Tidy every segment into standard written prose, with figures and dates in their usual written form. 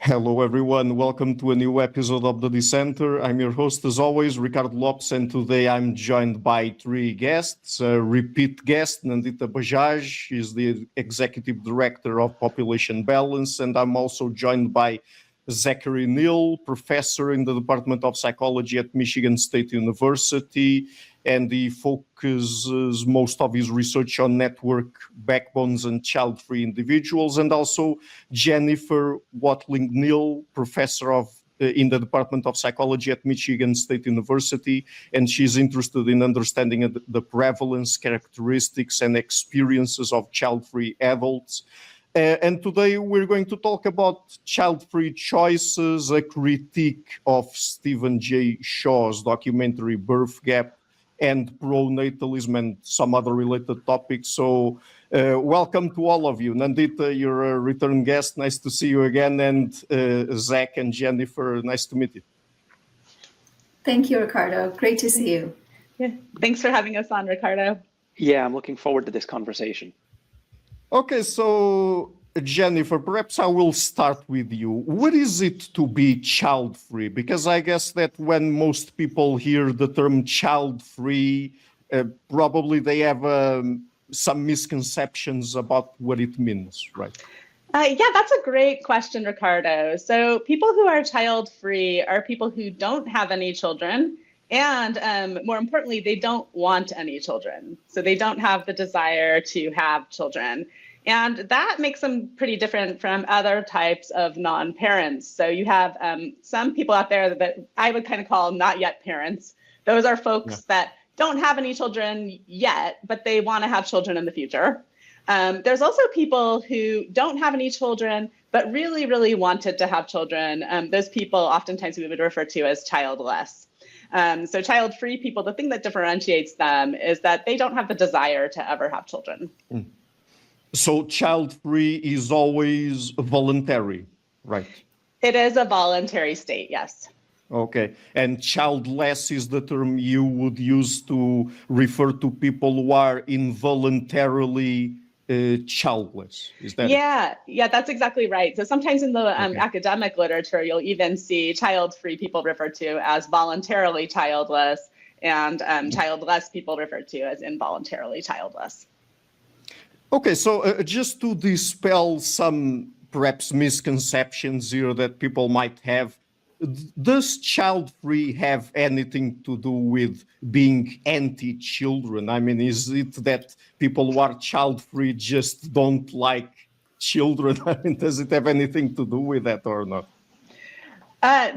Hello, everyone. Welcome to a new episode of the Dissenter. I'm your host, as always, Ricardo Lopes, and today I'm joined by three guests. A repeat guest, Nandita Bajaj, is the Executive Director of Population Balance, and I'm also joined by Zachary Neal, professor in the Department of Psychology at Michigan State University, and he focuses most of his research on network backbones and child-free individuals, and also Jennifer Watling Neal, professor in the Department of Psychology at Michigan State University, and she's interested in understanding the prevalence, characteristics, and experiences of child-free adults. And today we're going to talk about child-free choices, a critique of Stephen J. Shaw's documentary Birth Gap, and pronatalism, and some other related topics. So welcome to all of you. Nandita, you're a return guest. Nice to see you again. And Zach and Jennifer, nice to meet you. Thank you, Ricardo. Great to see you. Yeah. Thanks for having us on, Ricardo. Yeah, I'm looking forward to this conversation. Okay, so Jennifer, perhaps I will start with you. What is it to be child-free? Because I guess that when most people hear the term child-free, probably they have some misconceptions about what it means, right? Yeah, that's a great question, Ricardo. So people who are child-free are people who don't have any children, and more importantly, they don't want any children. So they don't have the desire to have children. And that makes them pretty different from other types of non-parents. So you have some people out there that I would kind of call not yet parents. Those are folks that don't have any children yet, but they want to have children in the future. There's also people who don't have any children, but really, really wanted to have children. Those people oftentimes we would refer to as childless. So child-free people, the thing that differentiates them is that they don't have the desire to ever have children. Mm. So child-free is always voluntary, right? It is a voluntary state, yes. Okay. And childless is the term you would use to refer to people who are involuntarily childless. Is that Yeah, that's exactly right. So sometimes in the academic literature, you'll even see child-free people referred to as voluntarily childless, and childless people referred to as involuntarily childless. Okay, so just to dispel some perhaps misconceptions here that people might have, does child-free have anything to do with being anti-children? I mean, is it that people who are child-free just don't like children? I mean, does it have anything to do with that or not?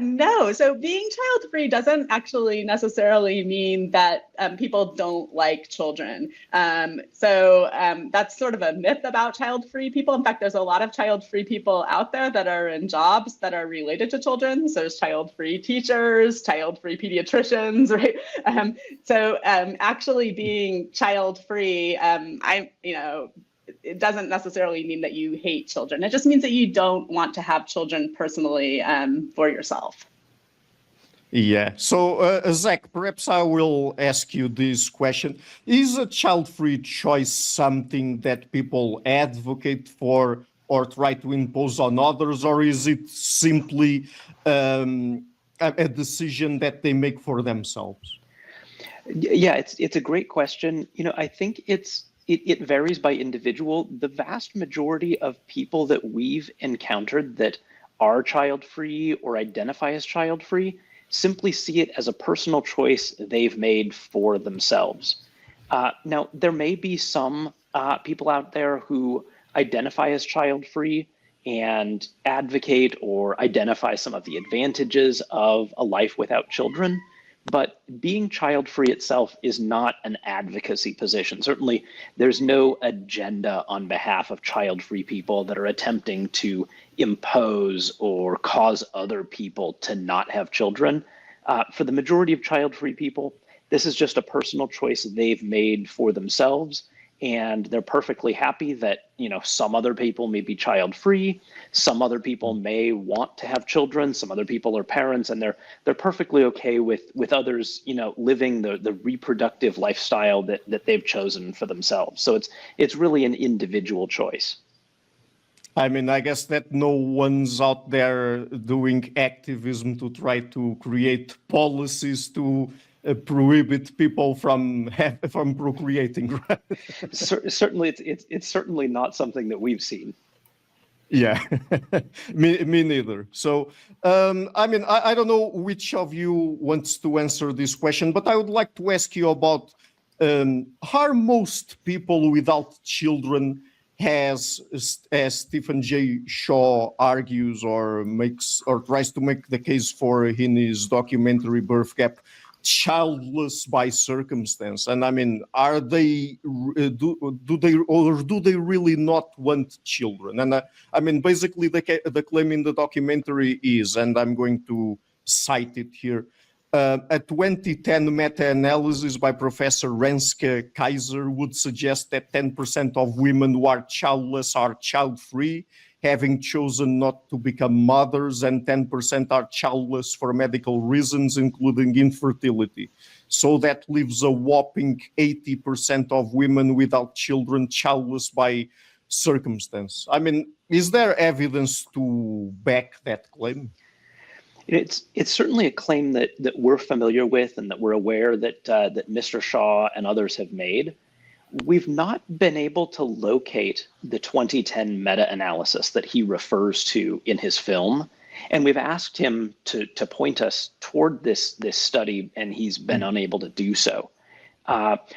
No, so being child-free doesn't actually necessarily mean that people don't like children. So that's sort of a myth about child-free people. In fact, there's a lot of child-free people out there that are in jobs that are related to children. So there's child-free teachers, child-free pediatricians, right? So actually being child-free, it doesn't necessarily mean that you hate children. It just means that you don't want to have children personally for yourself. Yeah. So, Zach, perhaps I will ask you this question. Is a child-free choice something that people advocate for or try to impose on others, or is it simply a decision that they make for themselves? Yeah, it's a great question. I think it varies by individual. The vast majority of people that we've encountered that are child-free or identify as child-free simply see it as a personal choice they've made for themselves. Now, there may be some people out there who identify as child-free and advocate or identify some of the advantages of a life without children. But being child-free itself is not an advocacy position. Certainly, there's no agenda on behalf of child-free people that are attempting to impose or cause other people to not have children. For the majority of child-free people, this is just a personal choice they've made for themselves, and they're perfectly happy that some other people may be child-free, some other people may want to have children, some other people are parents, and they're perfectly okay with others living the reproductive lifestyle that they've chosen for themselves. So it's really an individual choice. I mean, I guess that no one's out there doing activism to try to create policies to prohibit people from from procreating, right? Certainly, it's certainly not something that we've seen. Yeah, me neither. So, I mean, I don't know which of you wants to answer this question, but I would like to ask you about are most people without children, as Stephen J. Shaw argues or makes or tries to make the case for in his documentary Birth Gap, childless by circumstance? And I mean, are they do they really not want children? And I mean, basically the claim in the documentary is, and I'm going to cite it here, a 2010 meta-analysis by Professor Renske Kaiser would suggest that 10% of women who are childless are child-free, having chosen not to become mothers, and 10% are childless for medical reasons, including infertility. So that leaves a whopping 80% of women without children childless by circumstance. I mean, is there evidence to back that claim? It's certainly a claim that we're familiar with and that we're aware that that Mr. Shaw and others have made. We've not been able to locate the 2010 meta-analysis that he refers to in his film, and we've asked him to point us toward this study, and he's been unable to do so.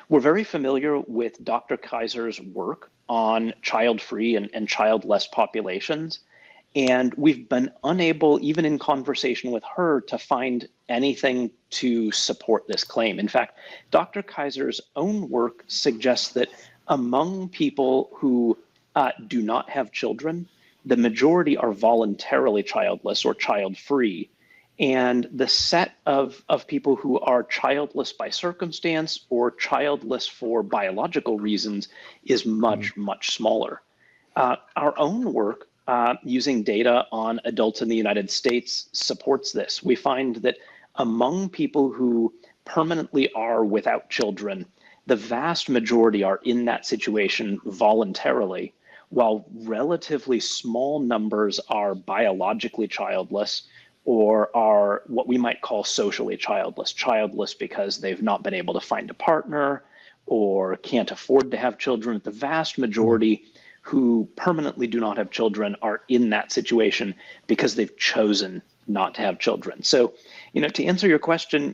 We're very familiar with Dr. Kaiser's work on child-free and childless populations. And we've been unable, even in conversation with her, to find anything to support this claim. In fact, Dr. Kaiser's own work suggests that among people who do not have children, the majority are voluntarily childless or child-free. And the set of people who are childless by circumstance or childless for biological reasons is much, much smaller. Our own work using data on adults in the United States supports this. We find that among people who permanently are without children, the vast majority are in that situation voluntarily, while relatively small numbers are biologically childless or are what we might call socially childless, childless because they've not been able to find a partner or can't afford to have children. The vast majority who permanently do not have children are in that situation because they've chosen not to have children. So, to answer your question,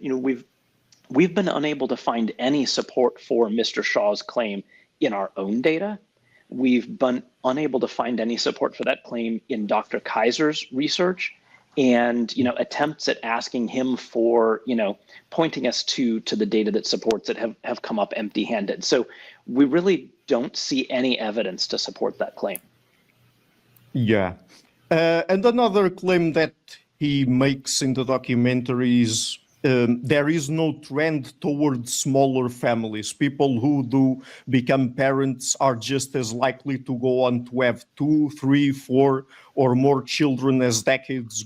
we've been unable to find any support for Mr. Shaw's claim in our own data. We've been unable to find any support for that claim in Dr. Kaiser's research, and attempts at asking him for pointing us to the data that supports it have come up empty-handed. So we really don't see any evidence to support that claim. Yeah. And another claim that he makes in the documentary is there is no trend towards smaller families. People who do become parents are just as likely to go on to have 2, 3, 4, or more children as decades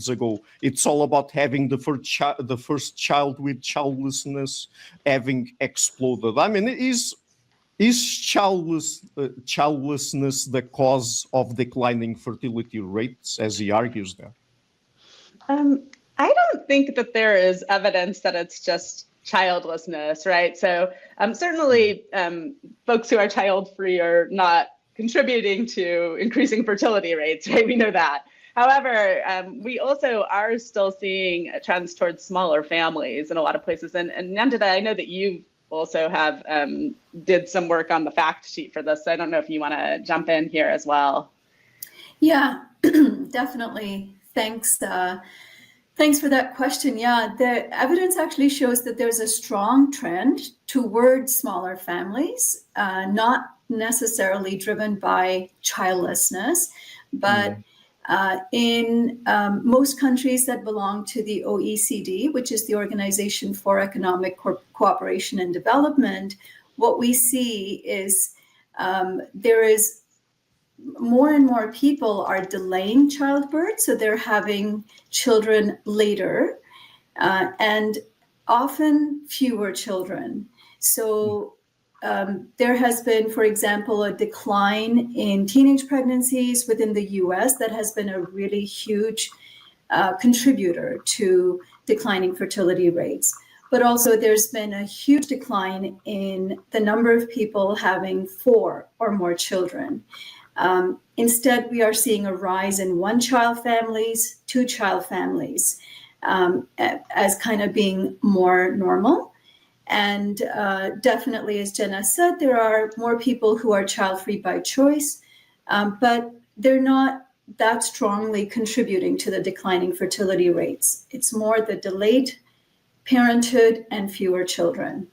ago. It's all about having the first child with childlessness having exploded. I mean, is childlessness the cause of declining fertility rates, as he argues there? I don't think that there is evidence that it's just childlessness, right? So certainly folks who are child-free are not contributing to increasing fertility rates, right? We know that. However, we also are still seeing trends towards smaller families in a lot of places. And Nandita, I know that you also have did some work on the fact sheet for this. So I don't know if you want to jump in here as well. Yeah, definitely. Thanks. Thanks for that question. Yeah, the evidence actually shows that there's a strong trend towards smaller families, not necessarily driven by childlessness, but in most countries that belong to the OECD, which is the Organization for Economic Cooperation and Development, what we see is there is more and more people are delaying childbirth, so they're having children later, and often fewer children. So there has been, for example, a decline in teenage pregnancies within the US that has been a really huge contributor to declining fertility rates. But also there's been a huge decline in the number of people having 4 or more children. Instead, we are seeing a rise in 1-child families, 2-child families, as kind of being more normal. And definitely, as Jenna said, there are more people who are child-free by choice, but they're not that strongly contributing to the declining fertility rates. It's more the delayed parenthood and fewer children.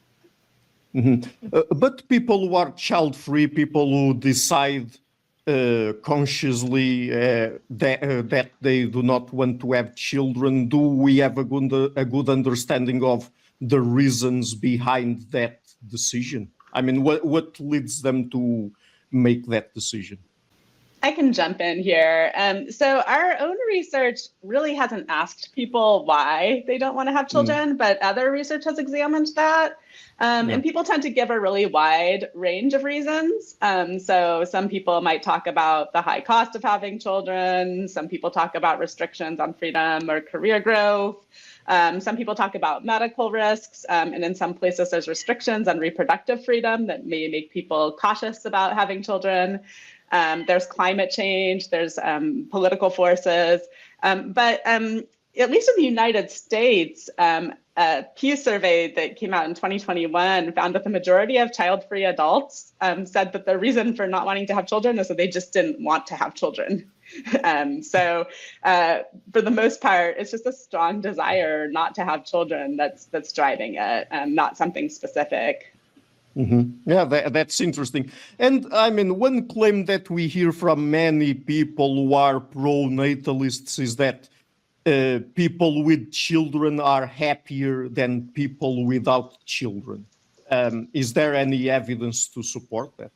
But people who are child-free, people who decide consciously that they do not want to have children, do we have a good understanding of the reasons behind that decision? I mean, what leads them to make that decision? I can jump in here. So our own research really hasn't asked people why they don't want to have children, but other research has examined that. And people tend to give a really wide range of reasons. So some people might talk about the high cost of having children. Some people talk about restrictions on freedom or career growth. Some people talk about medical risks. And in some places, there's restrictions on reproductive freedom that may make people cautious about having children. There's climate change, there's political forces, but at least in the United States, a Pew survey that came out in 2021 found that the majority of child-free adults said that the reason for not wanting to have children is that they just didn't want to have children. So for the most part, it's just a strong desire not to have children that's driving it, not something specific. Yeah, that's interesting. And I mean, one claim that we hear from many people who are pronatalists is that people with children are happier than people without children. Is there any evidence to support that?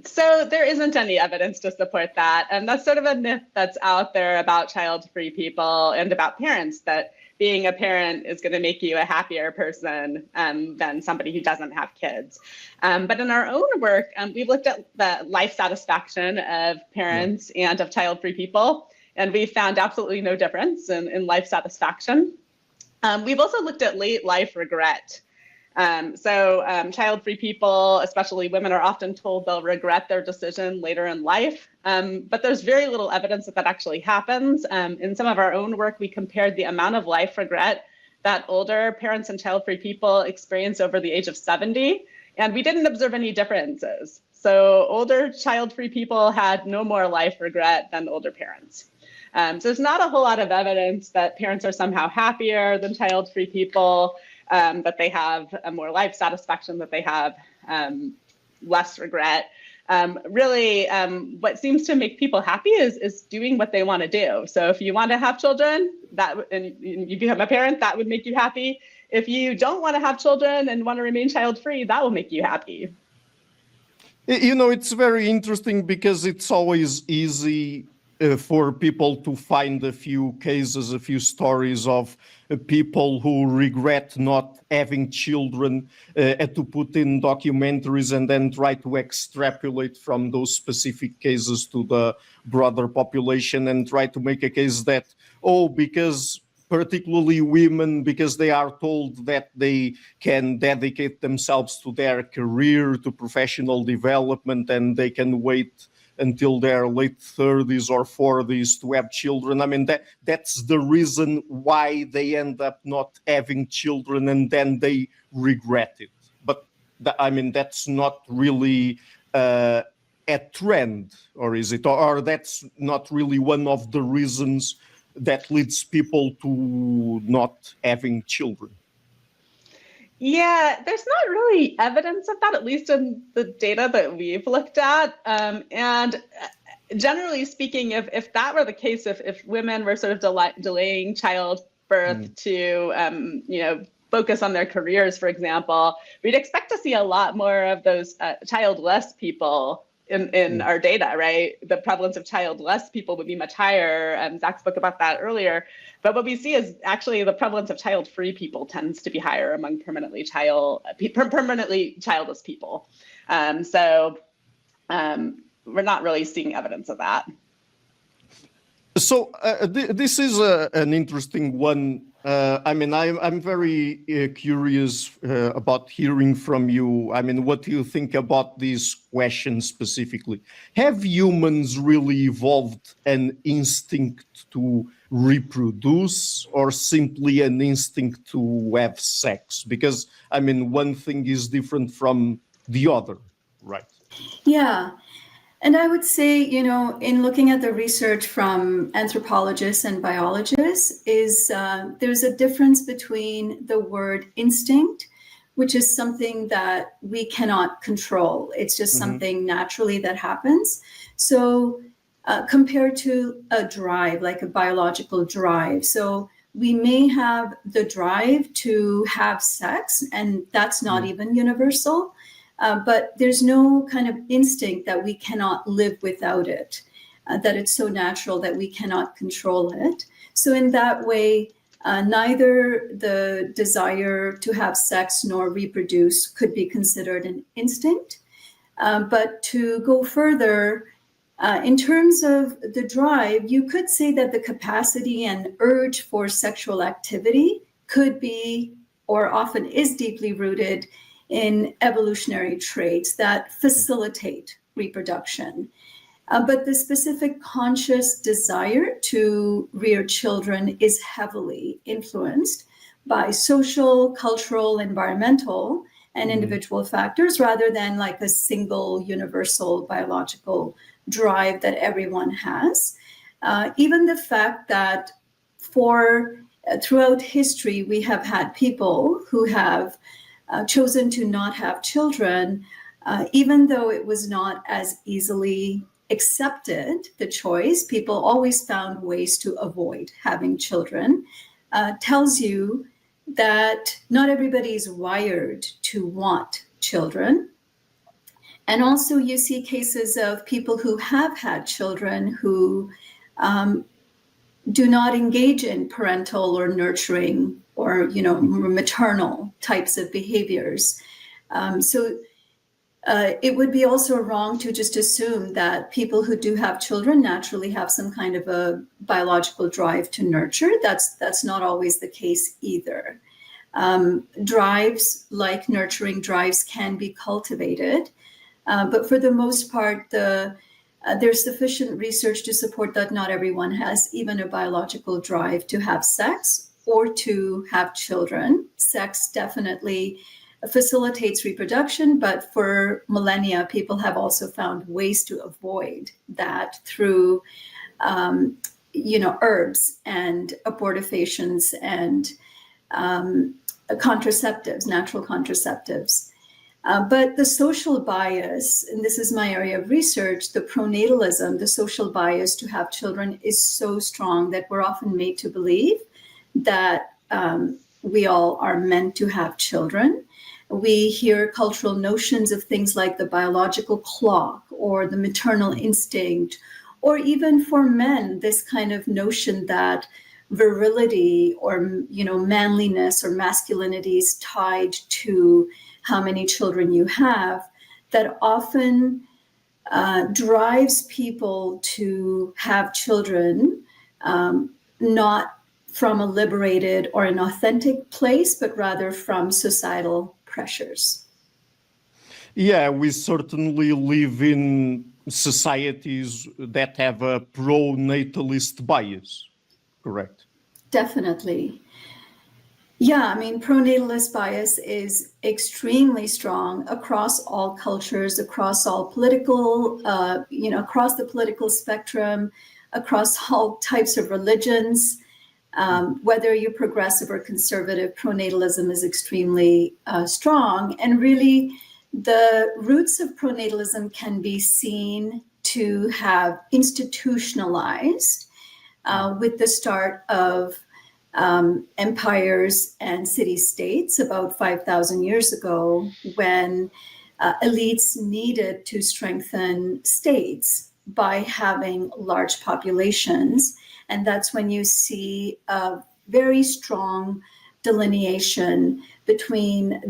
So there isn't any evidence to support that. And that's sort of a myth that's out there about child-free people and about parents, that being a parent is going to make you a happier person than somebody who doesn't have kids. But in our own work, we've looked at the life satisfaction of parents and of child-free people, and we found absolutely no difference in life satisfaction. We've also looked at late life regret. So child-free people, especially women, are often told they'll regret their decision later in life. But there's very little evidence that actually happens. In some of our own work, we compared the amount of life regret that older parents and child-free people experience over the age of 70, and we didn't observe any differences. So older child-free people had no more life regret than older parents. So there's not a whole lot of evidence that parents are somehow happier than child-free people, that they have a more life satisfaction, that they have less regret. Really, what seems to make people happy is doing what they want to do. So if you want to have children, and you become a parent, that would make you happy. If you don't want to have children and want to remain child-free, that will make you happy. You know, it's very interesting because it's always easy for people to find a few cases, a few stories of people who regret not having children, to put in documentaries and then try to extrapolate from those specific cases to the broader population and try to make a case that, because particularly women, because they are told that they can dedicate themselves to their career, to professional development, and they can wait until their late 30s or 40s to have children. I mean, that's the reason why they end up not having children and then they regret it. But I mean, that's not really a trend, or is it? Or that's not really one of the reasons that leads people to not having children? Yeah, there's not really evidence of that, at least in the data that we've looked at. And generally speaking, if that were the case, if women were sort of delaying childbirth to, focus on their careers, for example, we'd expect to see a lot more of those childless people in our data, right? The prevalence of childless people would be much higher. Zach spoke about that earlier. But what we see is actually the prevalence of child-free people tends to be higher among permanently childless people. We're not really seeing evidence of that. So this is an interesting one. I mean, I'm very curious about hearing from you. I mean, what do you think about these questions specifically? Have humans really evolved an instinct to reproduce, or simply an instinct to have sex? Because, I mean, one thing is different from the other, right? Yeah. And I would say, in looking at the research from anthropologists and biologists, there's a difference between the word instinct, which is something that we cannot control. It's just something naturally that happens. So compared to a drive, like a biological drive. So we may have the drive to have sex, and that's not even universal. But there's no kind of instinct that we cannot live without it, that it's so natural that we cannot control it. So in that way, neither the desire to have sex nor reproduce could be considered an instinct. But to go further, in terms of the drive, you could say that the capacity and urge for sexual activity could be, or often is, deeply rooted in evolutionary traits that facilitate reproduction. But the specific conscious desire to rear children is heavily influenced by social, cultural, environmental, and individual factors, rather than like a single universal biological drive that everyone has. Even the fact that throughout history, we have had people who have chosen to not have children, even though it was not as easily accepted, the choice, people always found ways to avoid having children, tells you that not everybody is wired to want children. And also you see cases of people who have had children who do not engage in parental or nurturing or maternal types of behaviors. So it would be also wrong to just assume that people who do have children naturally have some kind of a biological drive to nurture. That's not always the case either. Drives, like nurturing drives, can be cultivated, but for the most part, there's sufficient research to support that not everyone has even a biological drive to have sex or to have children. Sex definitely facilitates reproduction, but for millennia, people have also found ways to avoid that through, herbs and abortifacients and contraceptives, natural contraceptives. But the social bias, and this is my area of research, the pronatalism, the social bias to have children is so strong that we're often made to believe that we all are meant to have children. We hear cultural notions of things like the biological clock or the maternal instinct, or even for men, this kind of notion that virility or manliness or masculinity is tied to how many children you have, that often drives people to have children, not from a liberated or an authentic place, but rather from societal pressures. Yeah, we certainly live in societies that have a pronatalist bias, correct? Definitely. Yeah, I mean, pronatalist bias is extremely strong across all cultures, across all political, across the political spectrum, across all types of religions. Whether you're progressive or conservative, pronatalism is extremely strong. And really, the roots of pronatalism can be seen to have institutionalized with the start of empires and city-states about 5,000 years ago, when elites needed to strengthen states by having large populations. And that's when you see a very strong delineation between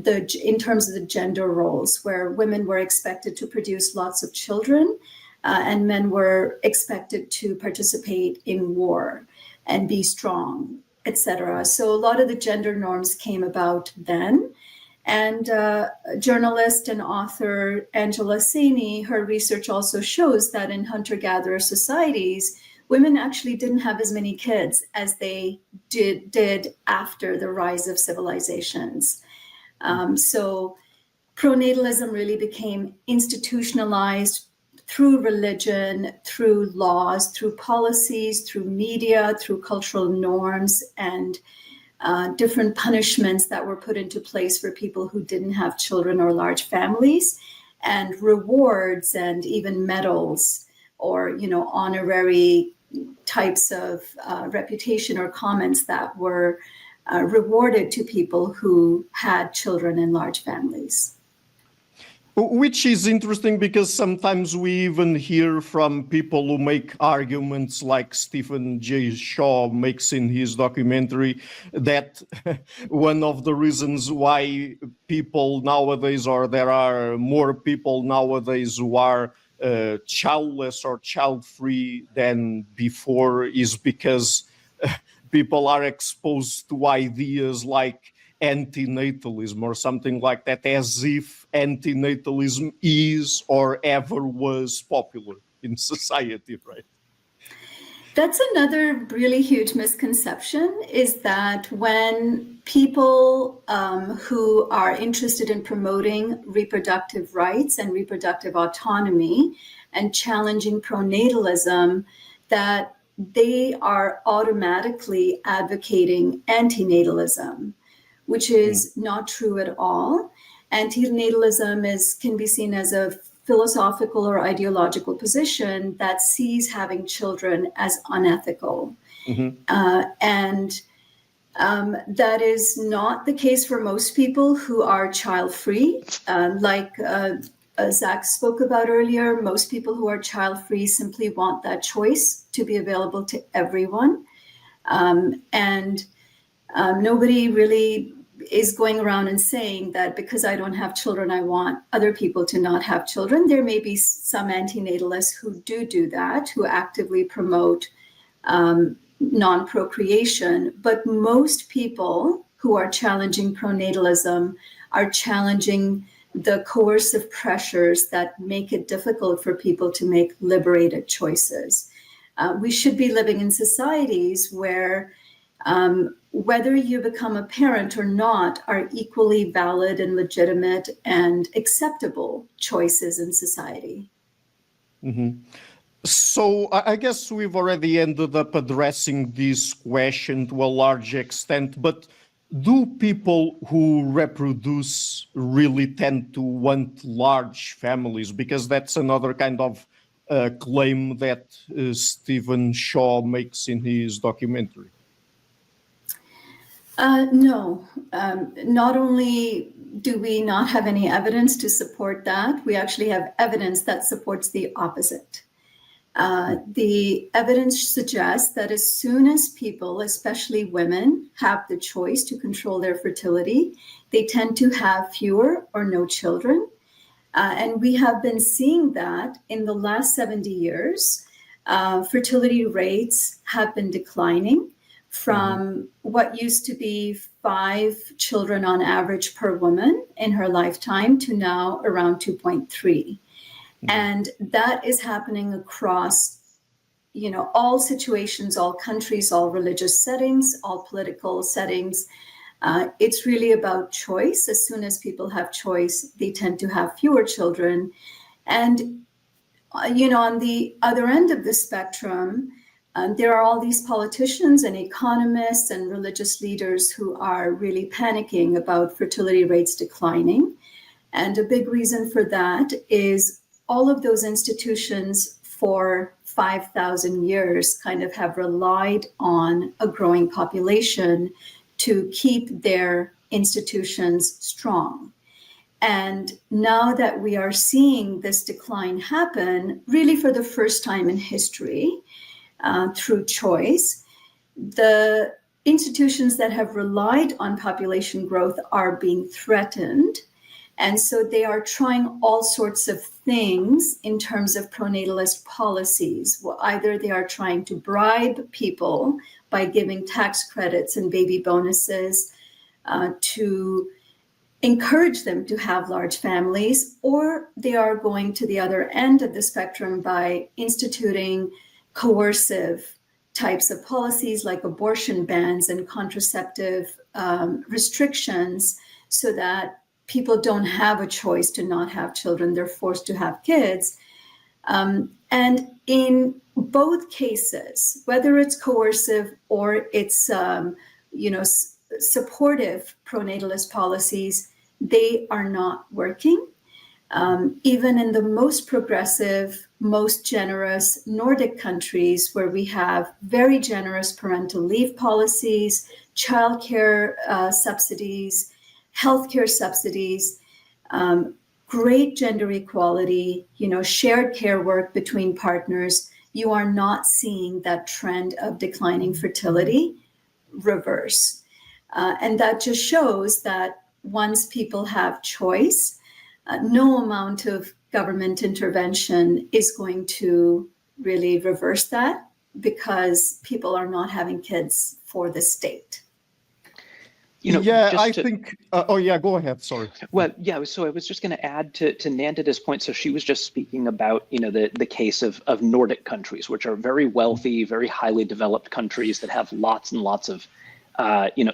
in terms of the gender roles, where women were expected to produce lots of children and men were expected to participate in war and be strong, etc. So a lot of the gender norms came about then. And journalist and author Angela Saini, her research also shows that in hunter-gatherer societies, women actually didn't have as many kids as they did after the rise of civilizations. So pronatalism really became institutionalized through religion, through laws, through policies, through media, through cultural norms, and different punishments that were put into place for people who didn't have children or large families, and rewards and even medals or, you know, honorary types of reputation or comments that were rewarded to people who had children in large families. Which is interesting because sometimes we even hear from people who make arguments like Stephen J. Shaw makes in his documentary that one of the reasons why people nowadays, or there are more people nowadays who are childless or child-free than before is because people are exposed to ideas like antinatalism or something like that, as if antinatalism is or ever was popular in society, right? That's another really huge misconception, is that when people who are interested in promoting reproductive rights and reproductive autonomy and challenging pronatalism, that they are automatically advocating antinatalism, which is not true at all. Antinatalism can be seen as a philosophical or ideological position that sees having children as unethical. And that is not the case for most people who are child-free. Like Zach spoke about earlier, most people who are child-free simply want that choice to be available to everyone. Nobody really is going around and saying that because I don't have children, I want other people to not have children. There may be some antinatalists who do that, who actively promote non-procreation, but most people who are challenging pronatalism are challenging the coercive pressures that make it difficult for people to make liberated choices. We should be living in societies where whether you become a parent or not are equally valid and legitimate and acceptable choices in society. So I guess we've already ended up addressing this question to a large extent, but do people who reproduce really tend to want large families? Because that's another kind of claim that Stephen Shaw makes in his documentary. No, not only do we not have any evidence to support that, we actually have evidence that supports the opposite. The evidence suggests that as soon as people, especially women, have the choice to control their fertility, they tend to have fewer or no children. And we have been seeing that in the last 70 years. Fertility rates have been declining from what used to be 5 children on average per woman in her lifetime to now around 2.3. And that is happening across, you know, all situations, all countries, all religious settings, all political settings. It's really about choice. As soon as people have choice, they tend to have fewer children. And, you know, on the other end of the spectrum, there are all these politicians and economists and religious leaders who are really panicking about fertility rates declining. And a big reason for that is all of those institutions for 5,000 years kind of have relied on a growing population to keep their institutions strong. And now that we are seeing this decline happen, really for the first time in history, through choice, the institutions that have relied on population growth are being threatened. And so they are trying all sorts of things in terms of pronatalist policies. Well, either they are trying to bribe people by giving tax credits and baby bonuses to encourage them to have large families, or they are going to the other end of the spectrum by instituting coercive types of policies like abortion bans and contraceptive restrictions, so that people don't have a choice to not have children. They're forced to have kids. And in both cases, whether it's coercive or it's supportive pronatalist policies, they are not working. Even in the most progressive, most generous Nordic countries, where we have very generous parental leave policies, childcare subsidies, healthcare subsidies, great gender equality, shared care work between partners, you are not seeing that trend of declining fertility reverse. And that just shows that once people have choice, no amount of government intervention is going to really reverse that, because people are not having kids for the state. I think. Go ahead. Sorry. Well, yeah. So I was just going to add to Nandita's point. So she was just speaking about the case of Nordic countries, which are very wealthy, very highly developed countries that have lots and lots of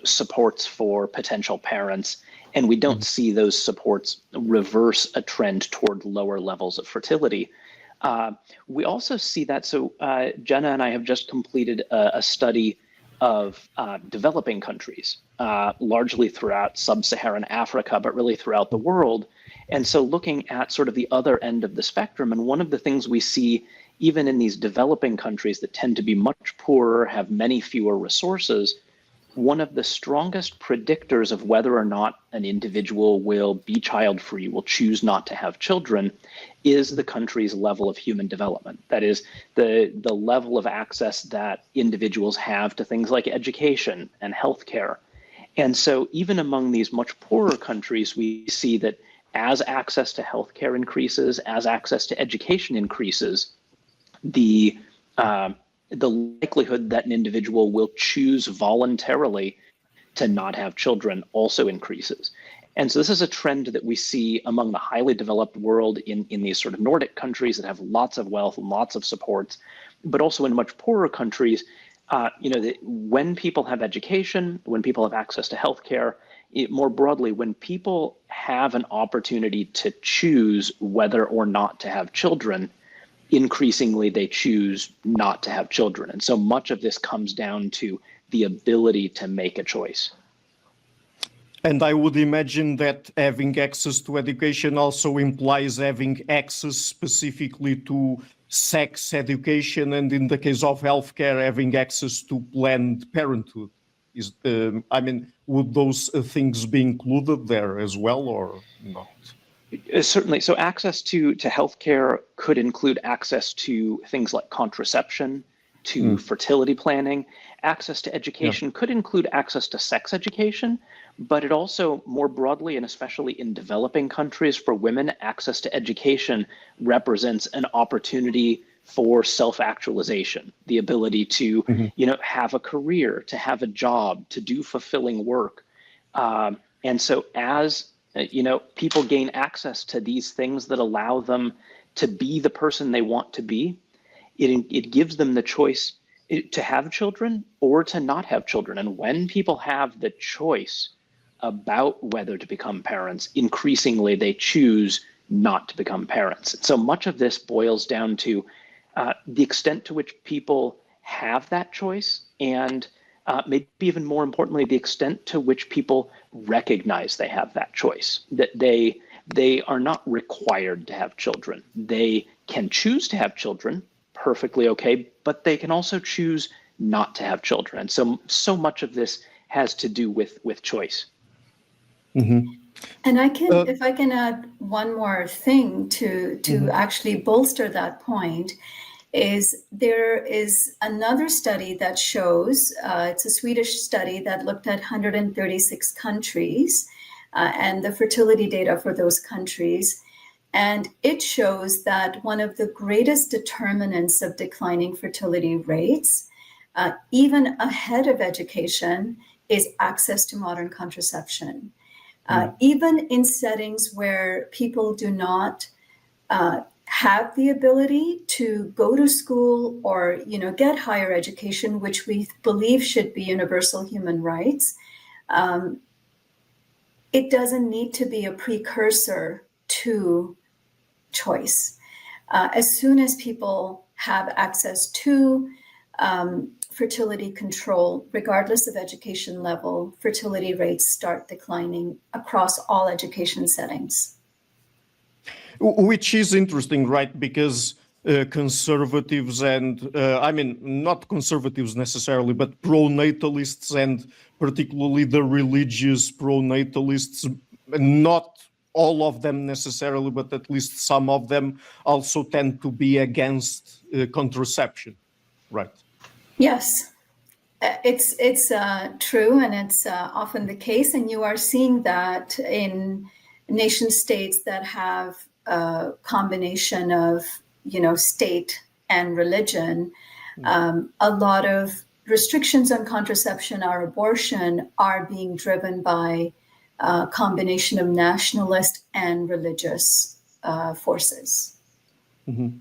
supports for potential parents, and we don't see those supports reverse a trend toward lower levels of fertility. We also see that. So Jenna and I have just completed a study of developing countries, largely throughout sub-Saharan Africa, but really throughout the world. And so looking at sort of the other end of the spectrum, and one of the things we see even in these developing countries that tend to be much poorer, have many fewer resources, one of the strongest predictors of whether or not an individual will be child-free, will choose not to have children, is the country's level of human development. That is, the level of access that individuals have to things like education and healthcare. And so even among these much poorer countries, we see that as access to healthcare increases, as access to education increases, the likelihood that an individual will choose voluntarily to not have children also increases. And so this is a trend that we see among the highly developed world in these sort of Nordic countries that have lots of wealth and lots of supports, but also in much poorer countries, when people have education, when people have access to healthcare, more broadly, when people have an opportunity to choose whether or not to have children, increasingly they choose not to have children. And so much of this comes down to the ability to make a choice. And I would imagine that having access to education also implies having access specifically to sex education, and in the case of healthcare, having access to Planned Parenthood. Would those things be included there as well, or not? Certainly. So access to healthcare could include access to things like contraception, to fertility planning. Access to education could include access to sex education, but it also more broadly, and especially in developing countries for women, access to education represents an opportunity for self-actualization, the ability to, have a career, to have a job, to do fulfilling work. And so as people gain access to these things that allow them to be the person they want to be, it gives them the choice to have children or to not have children. And when people have the choice about whether to become parents, increasingly they choose not to become parents. So much of this boils down to the extent to which people have that choice, and maybe even more importantly, the extent to which people recognize they have that choice, that they are not required to have children. They can choose to have children, perfectly okay, but they can also choose not to have children. And so much of this has to do with choice. Mm-hmm. And if I can add one more thing to actually bolster that point, is there is another study that shows, it's a Swedish study that looked at 136 countries and the fertility data for those countries. And it shows that one of the greatest determinants of declining fertility rates, even ahead of education, is access to modern contraception. Even in settings where people do not have the ability to go to school or get higher education, which we believe should be universal human rights, it doesn't need to be a precursor to choice. As soon as people have access to fertility control, regardless of education level, fertility rates start declining across all education settings. Which is interesting, right? Because conservatives and, not conservatives necessarily, but pronatalists and particularly the religious pronatalists, not all of them necessarily, but at least some of them also tend to be against contraception, right? Yes, it's true, and it's often the case, and you are seeing that in nation states that have a combination of, state and religion. A lot of restrictions on contraception or abortion are being driven by a combination of nationalist and religious forces. Mm-hmm.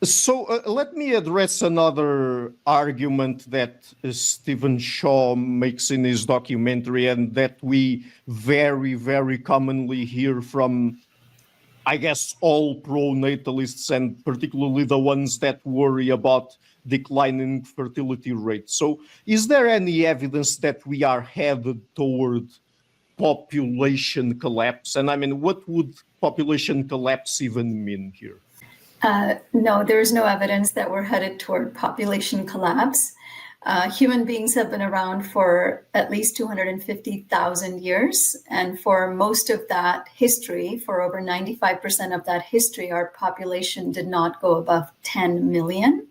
So let me address another argument that Stephen Shaw makes in his documentary, and that we very, very commonly hear from, I guess, all pronatalists, and particularly the ones that worry about declining fertility rates. So is there any evidence that we are headed toward population collapse? And what would population collapse even mean here? No, there's no evidence that we're headed toward population collapse. Human beings have been around for at least 250,000 years. And for most of that history, for over 95% of that history, our population did not go above 10 million.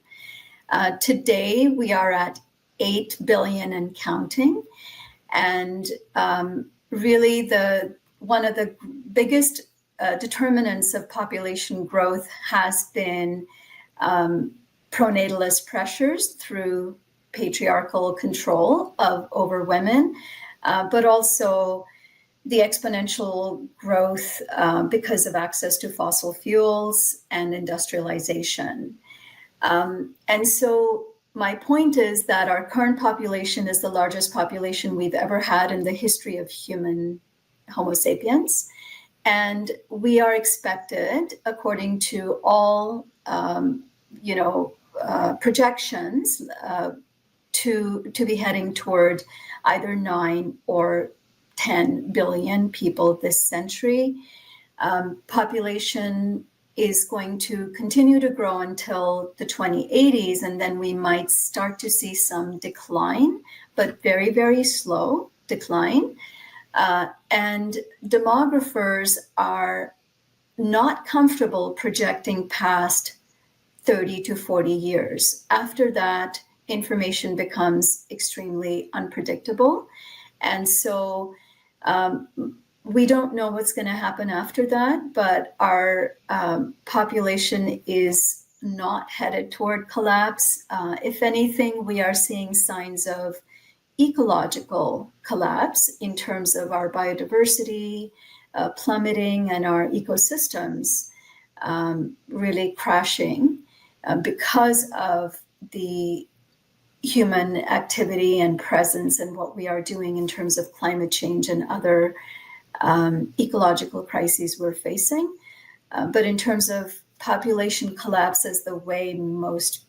Today, we are at 8 billion and counting. And really, one of the biggest determinants of population growth has been pronatalist pressures through patriarchal control over women, but also the exponential growth because of access to fossil fuels and industrialization. And so my point is that our current population is the largest population we've ever had in the history of human Homo sapiens. And we are expected, according to all, projections, to be heading toward either 9 or 10 billion people this century. Population is going to continue to grow until the 2080s, and then we might start to see some decline, but very, very slow decline. And demographers are not comfortable projecting past 30 to 40 years. After that, information becomes extremely unpredictable. And so we don't know what's going to happen after that, but our population is not headed toward collapse. If anything, we are seeing signs of ecological collapse in terms of our biodiversity plummeting and our ecosystems really crashing because of the human activity and presence and what we are doing in terms of climate change and other ecological crises we're facing. But in terms of population collapse as the way most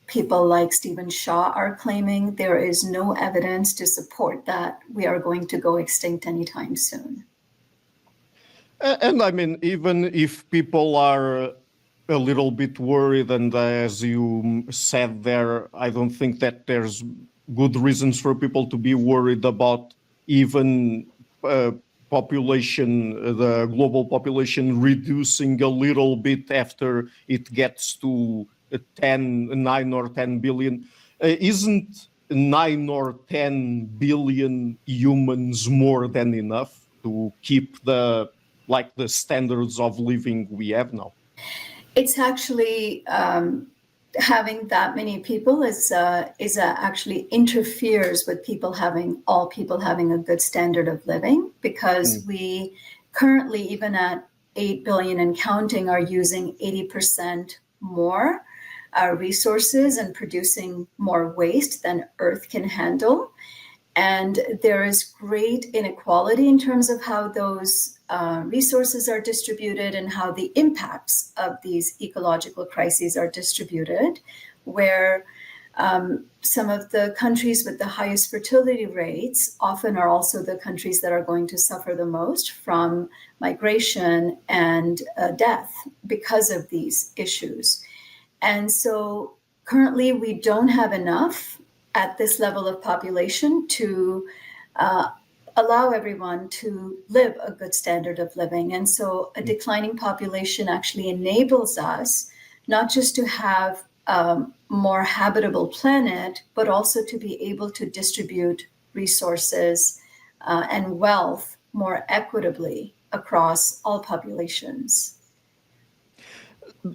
people like Stephen Shaw are claiming, there is no evidence to support that we are going to go extinct anytime soon. And even if people are a little bit worried, and as you said there, I don't think that there's good reasons for people to be worried about even population, the global population reducing a little bit after it gets to 9 or 10 billion. Isn't 9 or 10 billion humans more than enough to keep the standards of living we have now? It's actually having that many people actually interferes with all people having a good standard of living, because we currently, even at 8 billion and counting, are using 80% more resources and producing more waste than Earth can handle. And there is great inequality in terms of how those resources are distributed and how the impacts of these ecological crises are distributed, where some of the countries with the highest fertility rates often are also the countries that are going to suffer the most from migration and death because of these issues. And so currently we don't have enough at this level of population to allow everyone to live a good standard of living. And so a declining population actually enables us not just to have a more habitable planet, but also to be able to distribute resources and wealth more equitably across all populations.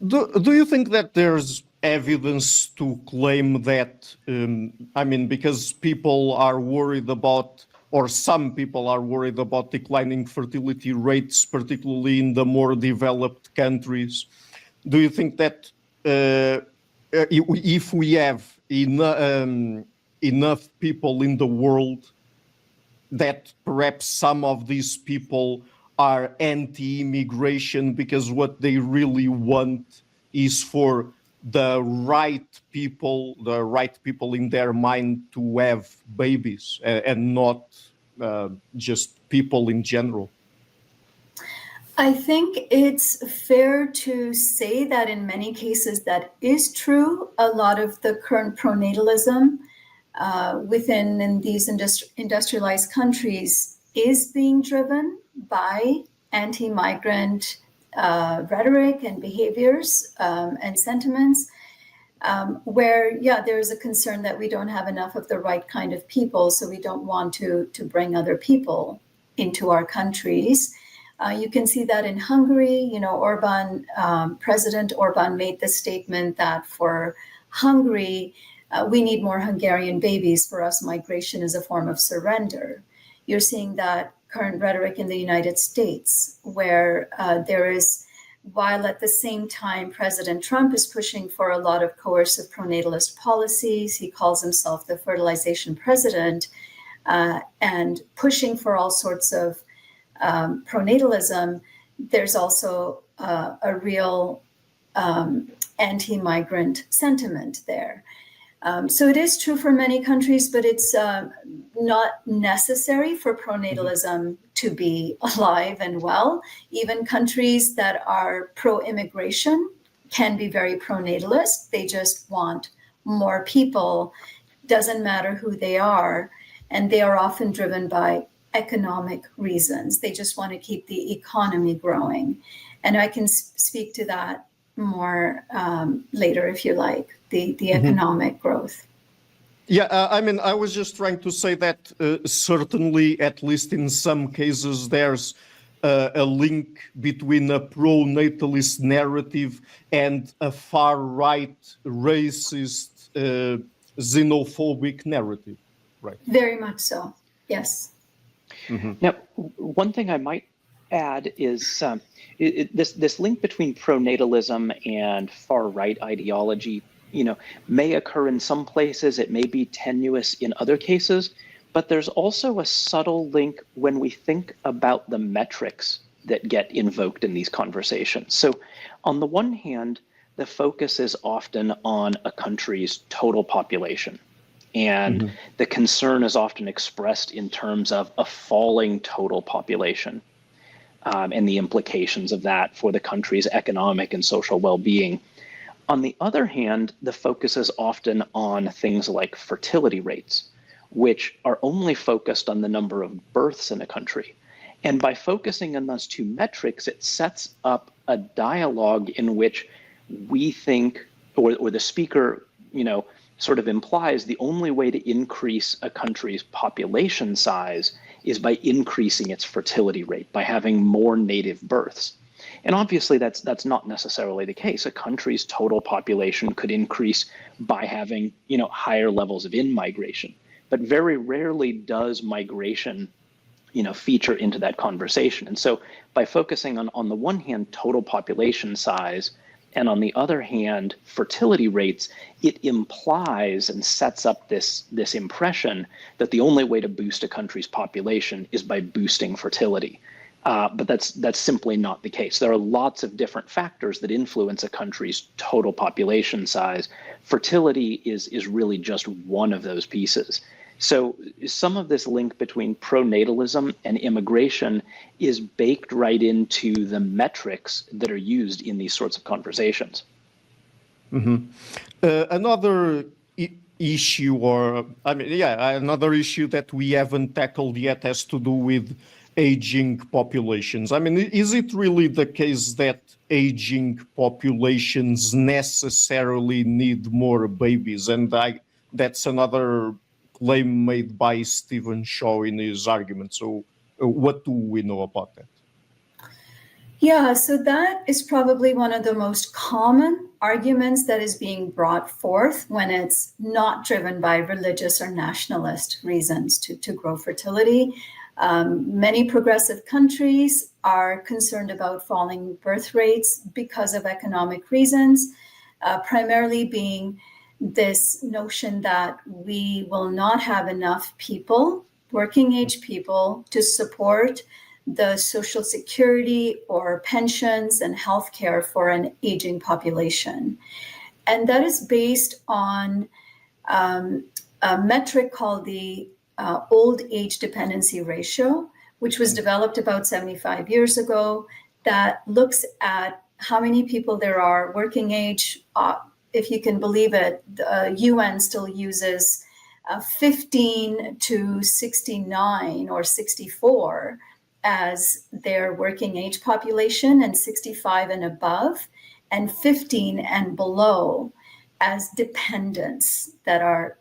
Do you think that there's evidence to claim that, because people are worried about, or some people are worried about declining fertility rates, particularly in the more developed countries. Do you think that if we have enough people in the world, that perhaps some of these people are anti-immigration because what they really want is for the right people in their mind to have babies and not just people in general? I think it's fair to say that in many cases that is true. A lot of the current pronatalism within these industrialized countries is being driven by anti-migrant rhetoric and behaviors and sentiments, where, there is a concern that we don't have enough of the right kind of people, so we don't want to bring other people into our countries. You can see that in Hungary. Orban, President Orban made the statement that for Hungary, we need more Hungarian babies. For us, migration is a form of surrender. You're seeing that current rhetoric in the United States, where there is, while at the same time President Trump is pushing for a lot of coercive pronatalist policies, he calls himself the fertilization president, and pushing for all sorts of pronatalism, there's also a real anti-migrant sentiment there. So it is true for many countries, but it's not necessary for pronatalism to be alive and well. Even countries that are pro-immigration can be very pronatalist. They just want more people, doesn't matter who they are, and they are often driven by economic reasons. They just want to keep the economy growing. And I can speak to that more later if you like, the economic growth. Yeah, I was just trying to say that certainly, at least in some cases, there's a link between a pro-natalist narrative and a far-right, racist, xenophobic narrative, right? Very much so, yes. Now, one thing I might add is this link between pronatalism and far-right ideology, may occur in some places, it may be tenuous in other cases, but there's also a subtle link when we think about the metrics that get invoked in these conversations. So on the one hand, the focus is often on a country's total population. And the concern is often expressed in terms of a falling total population and the implications of that for the country's economic and social well-being. On the other hand, the focus is often on things like fertility rates, which are only focused on the number of births in a country. And by focusing on those two metrics, it sets up a dialogue in which we think, or the speaker, sort of implies the only way to increase a country's population size is by increasing its fertility rate, by having more native births. And obviously that's not necessarily the case. A country's total population could increase by having, higher levels of in-migration. But very rarely does migration, feature into that conversation. And so by focusing on the one hand, total population size, and on the other hand, fertility rates, it implies and sets up this impression that the only way to boost a country's population is by boosting fertility. But that's simply not the case. There are lots of different factors that influence a country's total population size. Fertility is really just one of those pieces. So some of this link between pronatalism and immigration is baked right into the metrics that are used in these sorts of conversations. Mm-hmm. Another issue, another issue that we haven't tackled yet has to do with aging populations. Is it really the case that aging populations necessarily need more babies? And that's another claim made by Stephen Shaw in his argument. So what do we know about that? Yeah, so that is probably one of the most common arguments that is being brought forth when it's not driven by religious or nationalist reasons to grow fertility. Many progressive countries are concerned about falling birth rates because of economic reasons, primarily being this notion that we will not have enough people, working age people, to support the social security or pensions and healthcare for an aging population. And that is based on a metric called the old age dependency ratio, which was developed about 75 years ago, that looks at how many people there are working age. If you can believe it, the UN still uses 15 to 69 or 64 as their working age population, and 65 and above, and 15 and below as dependents that are,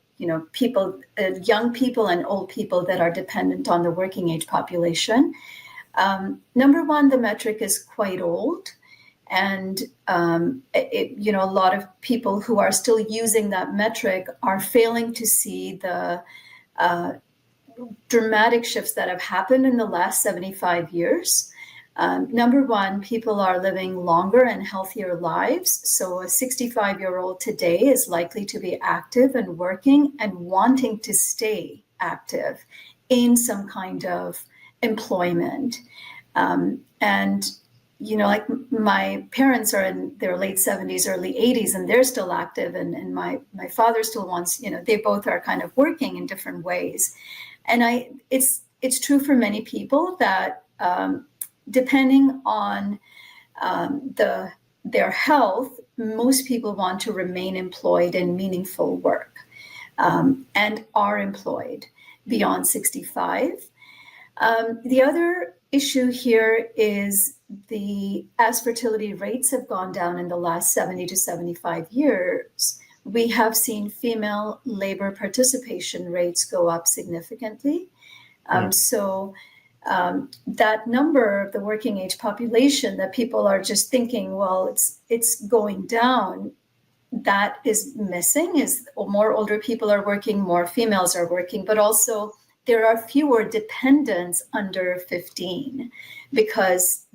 people, young people and old people that are dependent on the working age population. Number one, the metric is quite old. And a lot of people who are still using that metric are failing to see the dramatic shifts that have happened in the last 75 years. Number one, people are living longer and healthier lives. So a 65-year-old today is likely to be active and working and wanting to stay active in some kind of employment. Like my parents are in their late 70s, early 80s, and they're still active. And my father still wants, they both are kind of working in different ways. And it's true for many people that depending on their health, most people want to remain employed in meaningful work and are employed beyond 65. The other issue here is as fertility rates have gone down in the last 70 to 75 years, we have seen female labor participation rates go up significantly. So that number, the working age population that people are just thinking, well, it's going down, that is missing, is more older people are working, more females are working, but also there are fewer dependents under 15 because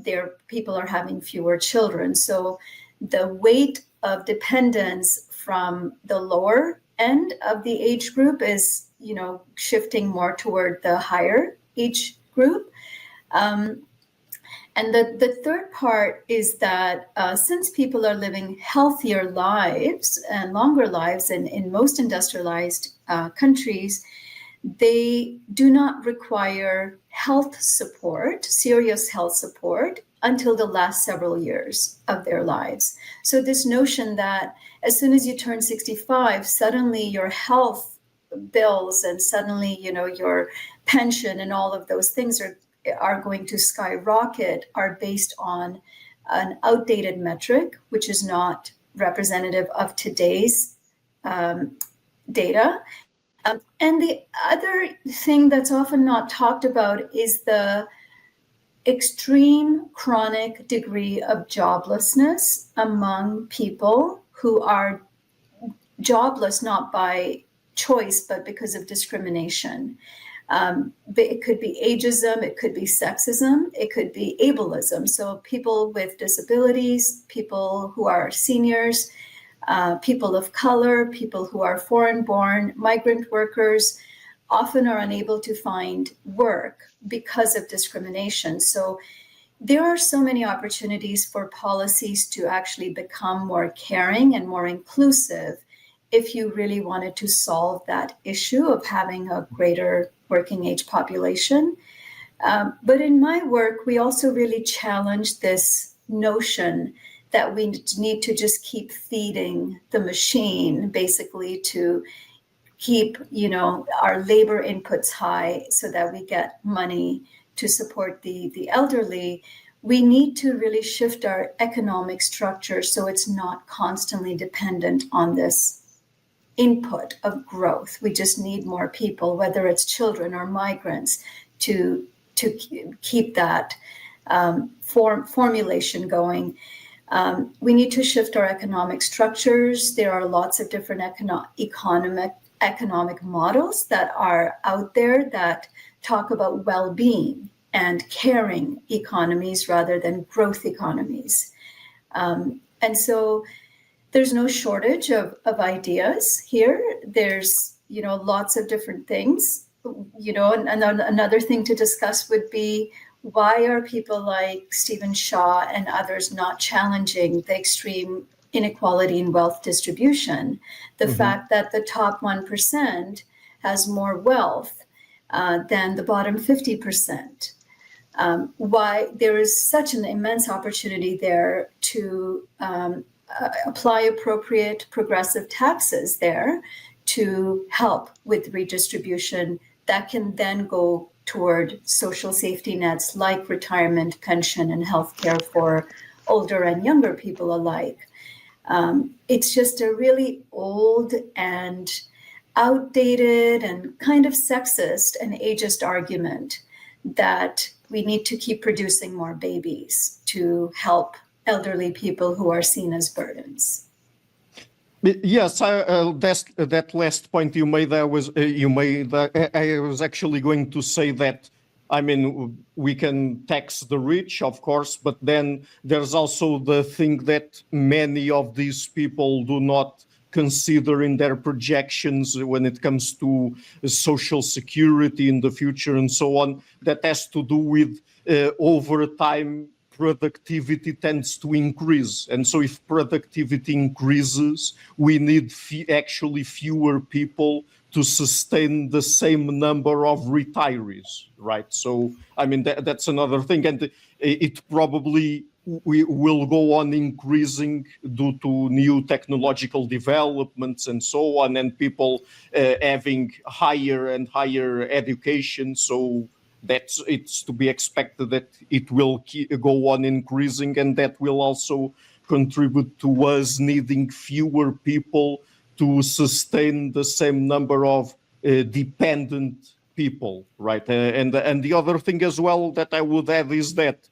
people are having fewer children. So the weight of dependence from the lower end of the age group is, shifting more toward the higher age group. And the third part is that since people are living healthier lives and longer lives in most industrialized countries, they do not require health support, serious health support, until the last several years of their lives. So this notion that as soon as you turn 65, suddenly your health bills and suddenly, your pension and all of those things are going to skyrocket are based on an outdated metric, which is not representative of today's data. And the other thing that's often not talked about is the extreme chronic degree of joblessness among people who are jobless not by choice, but because of discrimination. It could be ageism, it could be sexism, it could be ableism. So people with disabilities, people who are seniors, people of color, people who are foreign-born, migrant workers, often are unable to find work because of discrimination. So there are so many opportunities for policies to actually become more caring and more inclusive if you really wanted to solve that issue of having a greater working age population. But in my work, we also really challenge this notion that we need to just keep feeding the machine, basically to keep, our labor inputs high so that we get money to support the elderly. We need to really shift our economic structure so it's not constantly dependent on this input of growth. We just need more people, whether it's children or migrants, to keep that formulation going. We need to shift our economic structures. There are lots of different economic models that are out there that talk about well-being and caring economies rather than growth economies. And so there's no shortage of ideas here. There's, lots of different things, and another thing to discuss would be, why are people like Stephen Shaw and others not challenging the extreme inequality in wealth distribution? The fact that the top 1% has more wealth than the bottom 50%. Why there is such an immense opportunity there to apply appropriate progressive taxes there to help with redistribution that can then go toward social safety nets like retirement, pension, and healthcare for older and younger people alike. It's just a really old and outdated and kind of sexist and ageist argument that we need to keep producing more babies to help elderly people who are seen as burdens. Yes, that last point you made, I was actually going to say that, we can tax the rich, of course, but then there's also the thing that many of these people do not consider in their projections when it comes to social security in the future and so on, that has to do with over time productivity tends to increase. And so if productivity increases, we need actually fewer people to sustain the same number of retirees, right? So, that's another thing. And it probably will go on increasing due to new technological developments and so on, and people having higher and higher education. So it's to be expected that it will go on increasing, and that will also contribute to us needing fewer people to sustain the same number of dependent people, right? And the other thing as well that I would add is that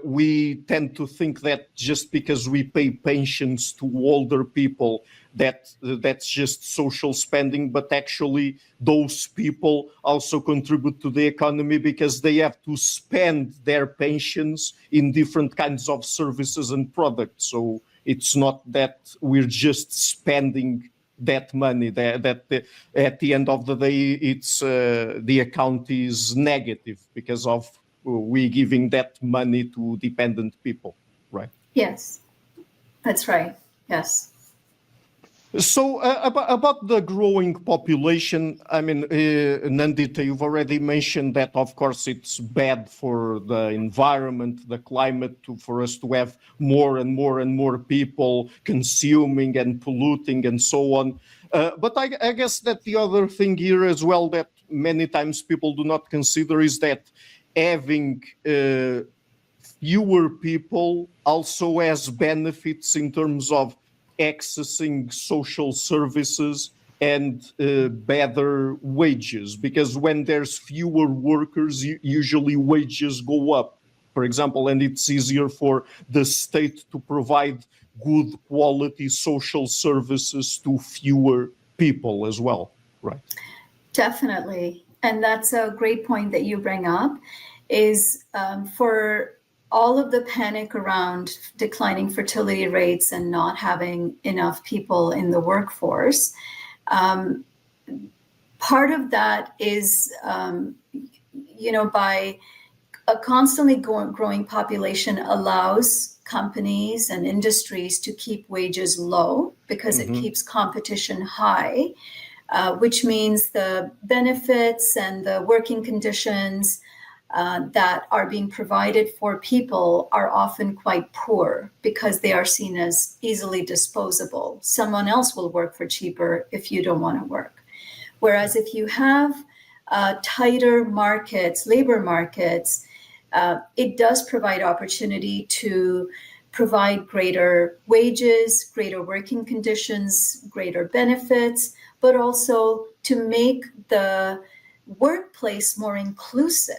we tend to think that just because we pay pensions to older people, that's just social spending, but actually those people also contribute to the economy because they have to spend their pensions in different kinds of services and products. So it's not that we're just spending that money, that at the end of the day, it's the account is negative because of we giving that money to dependent people, right? Yes, that's right. Yes. So about the growing population, Nandita, you've already mentioned that, of course, it's bad for the environment, the climate, for us to have more and more and more people consuming and polluting and so on. But I guess that the other thing here as well that many times people do not consider is that having fewer people also has benefits in terms of accessing social services and better wages, because when there's fewer workers, usually wages go up, for example, and it's easier for the state to provide good quality social services to fewer people as well, right? Definitely. And that's a great point that you bring up, is for all of the panic around declining fertility rates and not having enough people in the workforce, part of that is, by a constantly growing population allows companies and industries to keep wages low because it keeps competition high, which means the benefits and the working conditions that are being provided for people are often quite poor because they are seen as easily disposable. Someone else will work for cheaper if you don't want to work. Whereas if you have tighter markets, labor markets, it does provide opportunity to provide greater wages, greater working conditions, greater benefits, but also to make the workplace more inclusive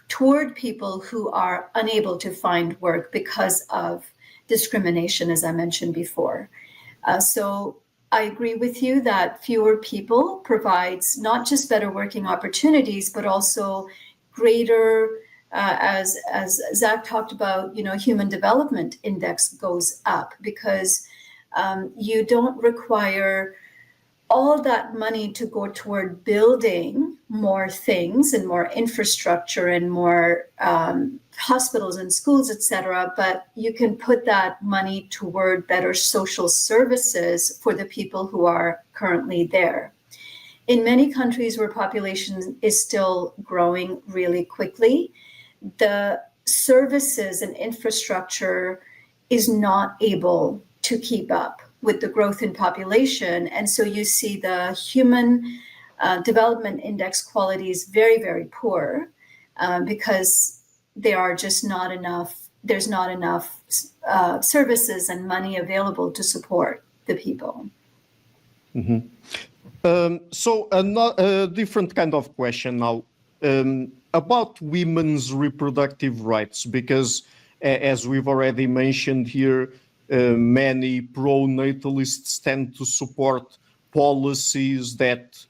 toward people who are unable to find work because of discrimination, as I mentioned before. So I agree with you that fewer people provides not just better working opportunities, but also greater, as Zach talked about, human development index goes up because you don't require all that money to go toward building more things and more infrastructure and more hospitals and schools, et cetera, but you can put that money toward better social services for the people who are currently there. In many countries where population is still growing really quickly, the services and infrastructure is not able to keep up with the growth in population. And so you see the human development index quality is very, very poor because there are just not enough, there's not enough services and money available to support the people. So a different kind of question now about women's reproductive rights, because as we've already mentioned here, many pronatalists tend to support policies that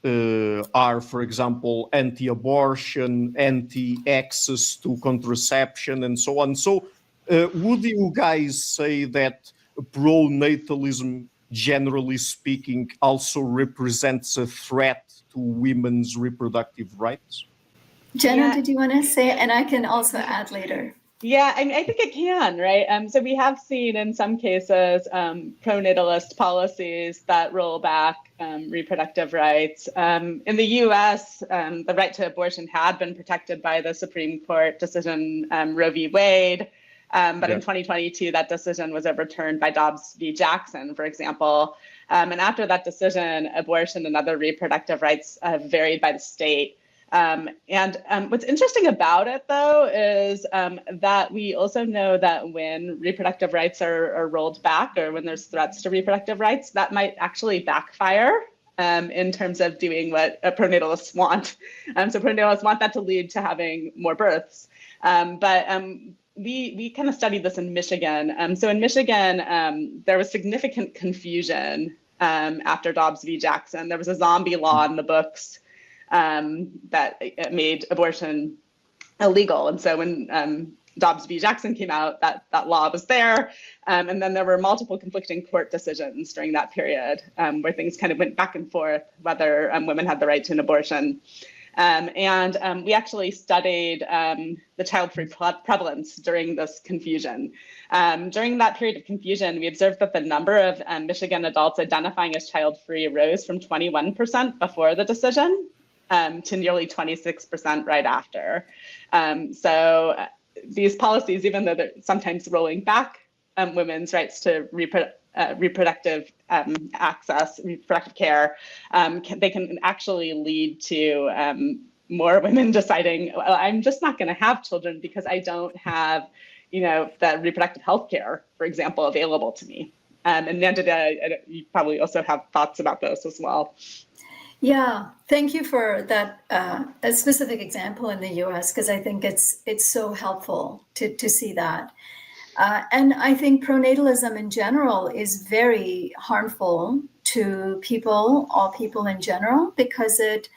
are, for example, anti-abortion, anti-access to contraception, and so on. So would you guys say that pronatalism, generally speaking, also represents a threat to women's reproductive rights? Jenna, did you want to say it? And I can also add later. Yeah, I think it can, right? So we have seen in some cases pronatalist policies that roll back reproductive rights. In the US, the right to abortion had been protected by the Supreme Court decision Roe v. Wade. But in 2022, that decision was overturned by Dobbs v. Jackson, for example. And after that decision, abortion and other reproductive rights have varied by the state. What's interesting about it, though, is that we also know that when reproductive rights are rolled back, or when there's threats to reproductive rights, that might actually backfire in terms of doing what pronatalists want. So pronatalists want that to lead to having more births. We kind of studied this in Michigan. So in Michigan, there was significant confusion after Dobbs v. Jackson. There was a zombie law in the books that made abortion illegal. And so when Dobbs v. Jackson came out, that law was there. And then there were multiple conflicting court decisions during that period where things kind of went back and forth, whether women had the right to an abortion. We actually studied the child-free prevalence during this confusion. During that period of confusion, we observed that the number of Michigan adults identifying as child-free rose from 21% before the decision to nearly 26% right after. So these policies, even though they're sometimes rolling back women's rights to reproductive access, reproductive care, they can actually lead to more women deciding, well, I'm just not going to have children because I don't have, the reproductive health care, for example, available to me. And Nandita, you probably also have thoughts about this as well. Yeah, thank you for that a specific example in the U.S. because I think it's so helpful to see that. And I think pronatalism in general is very harmful to people, all people in general, because it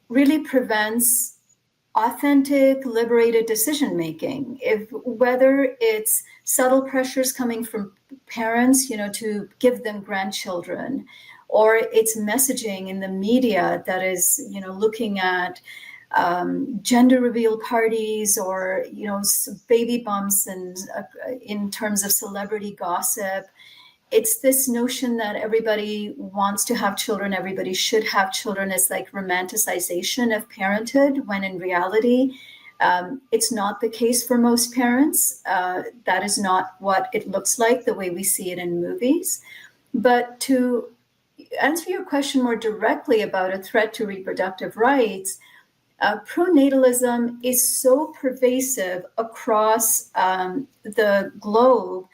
really prevents authentic, liberated decision making. Whether it's subtle pressures coming from parents, to give them grandchildren, or it's messaging in the media that is, looking at gender reveal parties or, baby bumps and in terms of celebrity gossip. It's this notion that everybody wants to have children, everybody should have children. It's like romanticization of parenthood, when in reality, it's not the case for most parents. That is not what it looks like the way we see it in movies. But to answer your question more directly about a threat to reproductive rights, pronatalism is so pervasive across the globe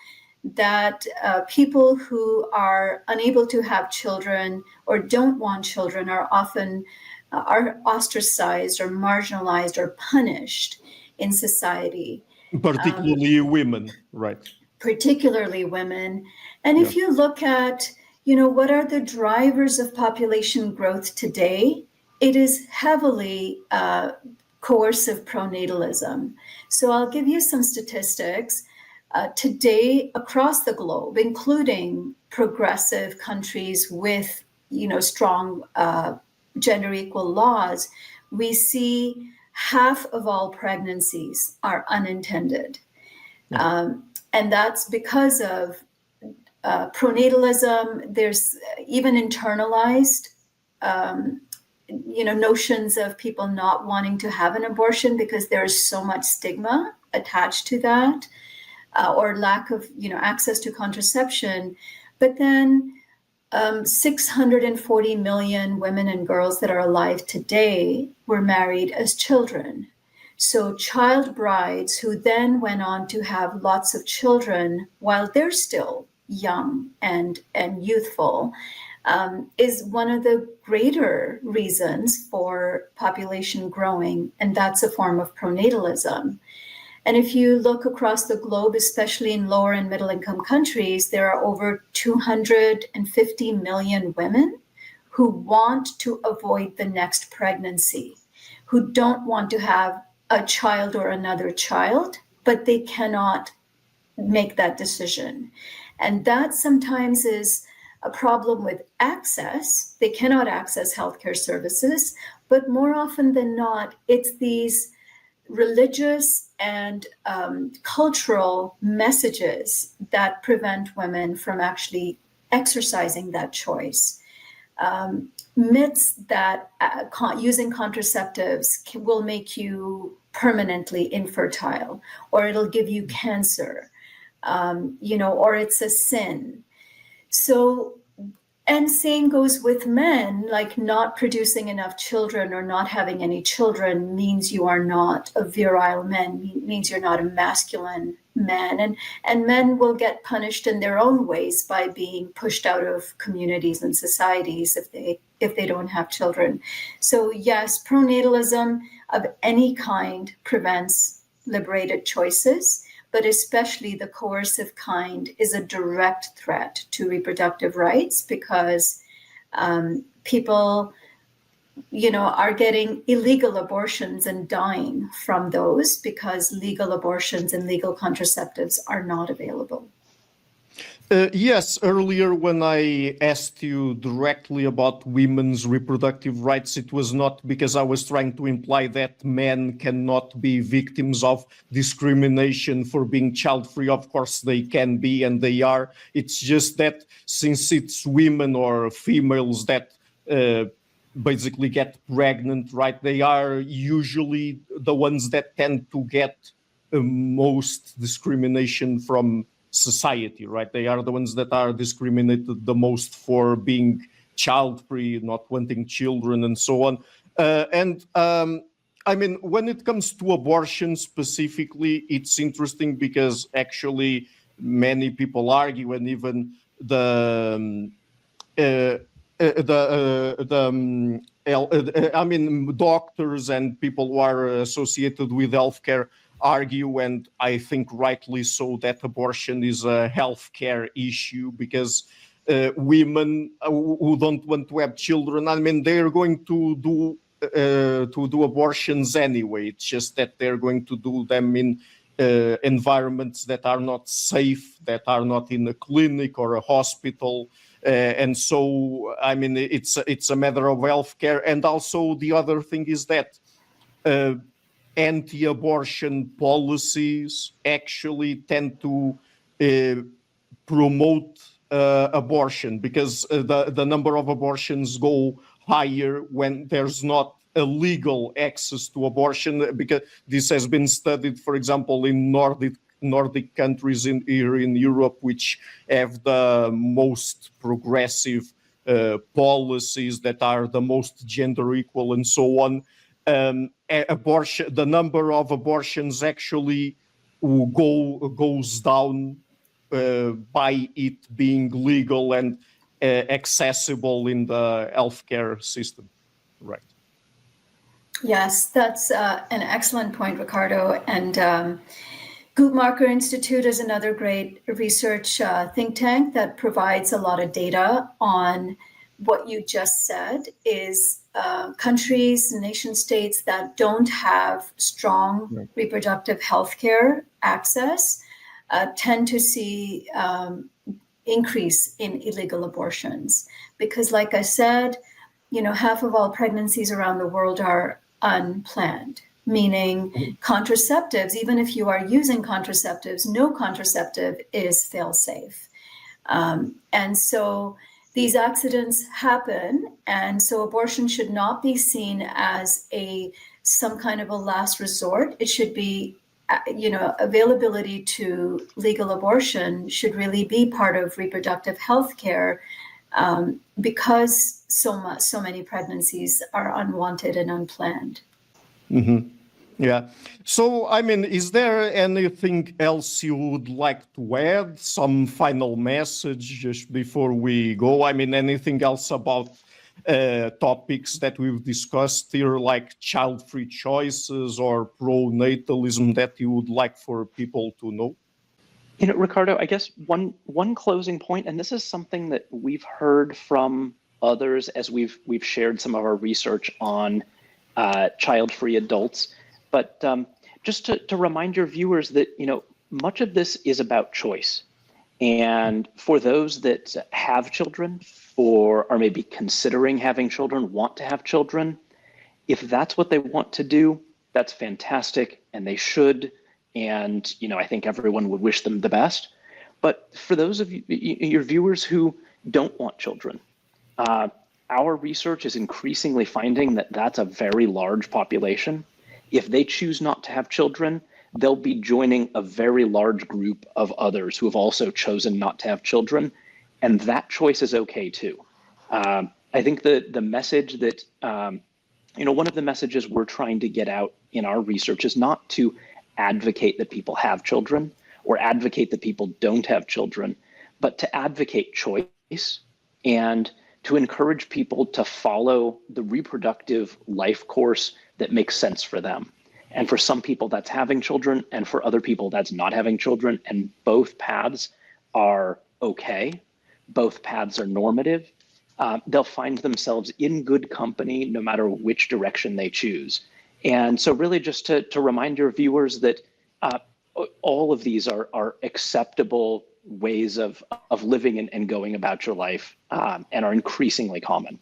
that people who are unable to have children or don't want children are often are ostracized or marginalized or punished in society. Particularly women, right? Particularly women. And if you look at, what are the drivers of population growth today, it is heavily coercive pronatalism. So I'll give you some statistics. Today, across the globe, including progressive countries with, strong gender equal laws, we see half of all pregnancies are unintended. And that's because of pronatalism. There's even internalized, notions of people not wanting to have an abortion because there's so much stigma attached to that. Or lack of, access to contraception. But then 640 million women and girls that are alive today were married as children. So child brides who then went on to have lots of children while they're still young and youthful is one of the greater reasons for population growing. And that's a form of pronatalism. And if you look across the globe, especially in lower and middle income countries, there are over 250 million women who want to avoid the next pregnancy, who don't want to have a child or another child, but they cannot make that decision. And that sometimes is a problem with access. They cannot access healthcare services, but more often than not, it's these religious and cultural messages that prevent women from actually exercising that choice. Myths that using contraceptives will make you permanently infertile, or it'll give you cancer, or it's a sin. So, and same goes with men, like not producing enough children or not having any children means you are not a virile man, means you're not a masculine man. And men will get punished in their own ways by being pushed out of communities and societies if they don't have children. So yes, pronatalism of any kind prevents liberated choices, but especially the coercive kind is a direct threat to reproductive rights because people, are getting illegal abortions and dying from those because legal abortions and legal contraceptives are not available. Yes, earlier when I asked you directly about women's reproductive rights, it was not because I was trying to imply that men cannot be victims of discrimination for being child-free. Of course, they can be, and they are. It's just that since it's women or females that basically get pregnant, right, they are usually the ones that tend to get most discrimination from society, right? They are the ones that are discriminated the most for being child-free, not wanting children, and so on. I mean, when it comes to abortion specifically, it's interesting because actually many people argue, and even doctors and people who are associated with healthcare argue, and I think rightly so, that abortion is a healthcare issue because women who don't want to have children, I mean, they're going to do abortions anyway. It's just that they're going to do them in environments that are not safe, that are not in a clinic or a hospital. And so, I mean, it's a matter of healthcare. And also the other thing is that anti-abortion policies actually tend to promote abortion because the number of abortions go higher when there's not a legal access to abortion, because this has been studied, for example, in Nordic countries here in Europe, which have the most progressive policies that are the most gender equal and so on. Abortion, the number of abortions actually goes down by it being legal and accessible in the healthcare system, right? Yes, that's an excellent point, Ricardo. And Guttmacher Institute is another great research think tank that provides a lot of data on what you just said. Is countries, nation states that don't have strong reproductive health care access tend to see increase in illegal abortions. Because like I said, half of all pregnancies around the world are unplanned, meaning contraceptives, even if you are using contraceptives, no contraceptive is fail-safe. And so these accidents happen, and so abortion should not be seen as some kind of a last resort. It should be, availability to legal abortion should really be part of reproductive health care, because so many pregnancies are unwanted and unplanned. Mm-hmm. Yeah. So, I mean, is there anything else you would like to add? Some final message just before we go? I mean, anything else about topics that we've discussed here, like child-free choices or pronatalism, that you would like for people to know? Ricardo, I guess one closing point, and this is something that we've heard from others as we've shared some of our research on child-free adults, but just to remind your viewers that much of this is about choice, and for those that have children or are maybe considering having children, want to have children, if that's what they want to do, that's fantastic, and they should. And, I think everyone would wish them the best. But for those of you, your viewers who don't want children, our research is increasingly finding that that's a very large population. If they choose not to have children, they'll be joining a very large group of others who have also chosen not to have children. And that choice is okay too. I think the message that, one of the messages we're trying to get out in our research is not to advocate that people have children or advocate that people don't have children, but to advocate choice and to encourage people to follow the reproductive life course that makes sense for them. And for some people that's having children, and for other people that's not having children, and both paths are okay. Both paths are normative. They'll find themselves in good company no matter which direction they choose. And so really just to remind your viewers that all of these are acceptable ways of living and going about your life, and are increasingly common.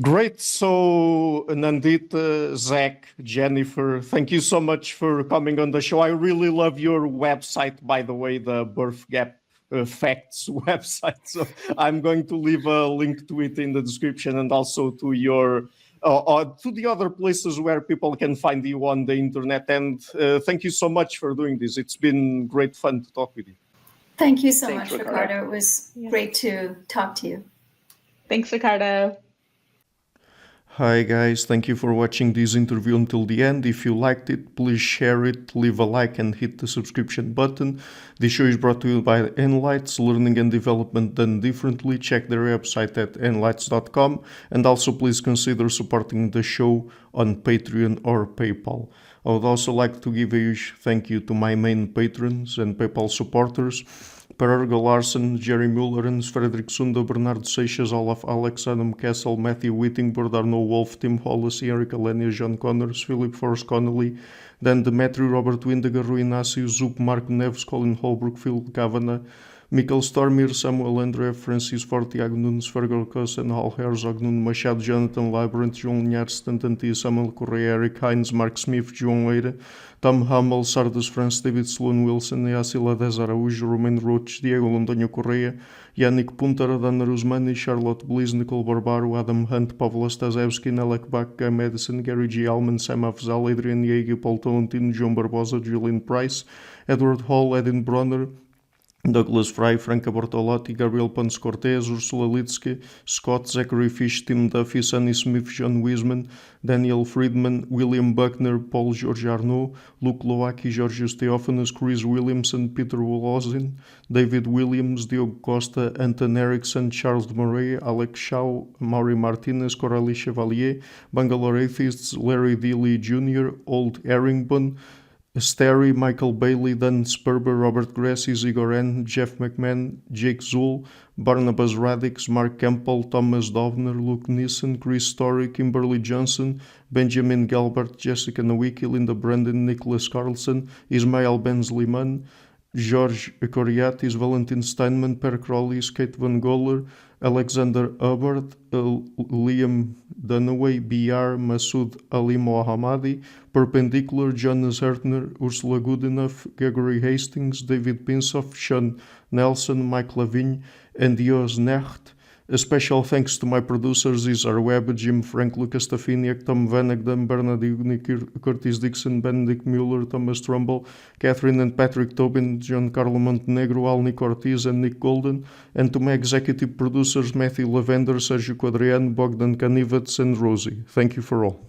Great. So Nandita, Zach, Jennifer, thank you so much for coming on the show. I really love your website, by the way, the Birth Gap Facts website. So I'm going to leave a link to it in the description, and also to your to the other places where people can find you on the internet. And thank you so much for doing this. It's been great fun to talk with you. Thank you so Thanks, much, Ricardo. It was great to talk to you. Thanks, Ricardo. Hi guys, thank you for watching this interview until the end. If you liked it, please share it, leave a like and hit the subscription button. This show is brought to you by Enlights, learning and development done differently. Check their website at enlights.com, and also please consider supporting the show on Patreon or PayPal. I would also like to give a huge thank you to my main patrons and PayPal supporters: Per Ergo Larsen, Jerry Mullerens, Frederick Sunda, Bernardo Seixas, Olaf Alex, Adam Kessel, Matthew Whittingbird, Arno Wolf, Tim Hollis, Eric Alenia, John Connors, Philip Forrest Connolly, Dan Demetri, Robert Windiger, Rui Inácio, Zup, Marco Neves, Colin Holbrook, Phil Kavanagh, Michael Stormir, Samuel André, Francis Forte, Tiago Nunes, Fergal Cossen, Hal Herzog, Nuno Machado, Jonathan Labyrinth, João Linhares, Stantantia, Samuel Correia, Eric Hines, Mark Smith, João Eira, Tom Hummel, Sardas France, David Sloan Wilson, Yacila Dez Araújo, Romain Roach, Diego Londonho Correia, Yannick Punter, Adana Rusmani, Charlotte Bliss, Nicole Barbaro, Adam Hunt, Pavlo Stasevski, Nelek Bach, Guy Madison, Gary G. Alman, Sam Afzal, Adrian Yeager, Paul Tolentino, João Barbosa, Julian Price, Edward Hall, Edin Bronner, Douglas Fry, Franca Bortolotti, Gabriel Ponce Cortez, Ursula Litsky, Scott, Zachary Fish, Tim Duffy, Sonny Smith, John Wiseman, Daniel Friedman, William Buckner, Paul George Arnaud, Luke Lowacki, Georgios Theophanes, Chris Williamson, Peter Wolozin, David Williams, Diogo Costa, Anton Erickson, Charles Murray, Alex Shaw, Maury Martinez, Coralie Chevalier, Bangalore Atheists, Larry Dealey Jr., Old Erringbon, Sterry, Michael Bailey, Dan Sperber, Robert Grassi, Igor N., Jeff McMahon, Jake Zool, Barnabas Radix, Mark Campbell, Thomas Dovner, Luke Nissen, Chris Story, Kimberly Johnson, Benjamin Galbert, Jessica Nowicki, Linda Brandon, Nicholas Carlson, Ismail Benzliman, George Coriatis, Valentin Steinman, Per Crowley, Kate Van Goller, Alexander Hubbard, Liam Dunaway, BR, Masood Ali Mohammadi, Perpendicular, Jonas Hertner, Ursula Goodenough, Gregory Hastings, David Pinsoff, Sean Nelson, Mike Lavigne, and Dios Necht. A special thanks to my producers: Isar Webb, Jim Frank, Lucas Stafiniak, Tom Vanagdam, Bernard Ignik, Curtis Dixon, Benedict Mueller, Thomas Trumbull, Catherine and Patrick Tobin, Giancarlo Montenegro, Alnick Ortiz, and Nick Golden, and to my executive producers Matthew Lavender, Sergio Quadriano, Bogdan Kanivets, and Rosie. Thank you for all.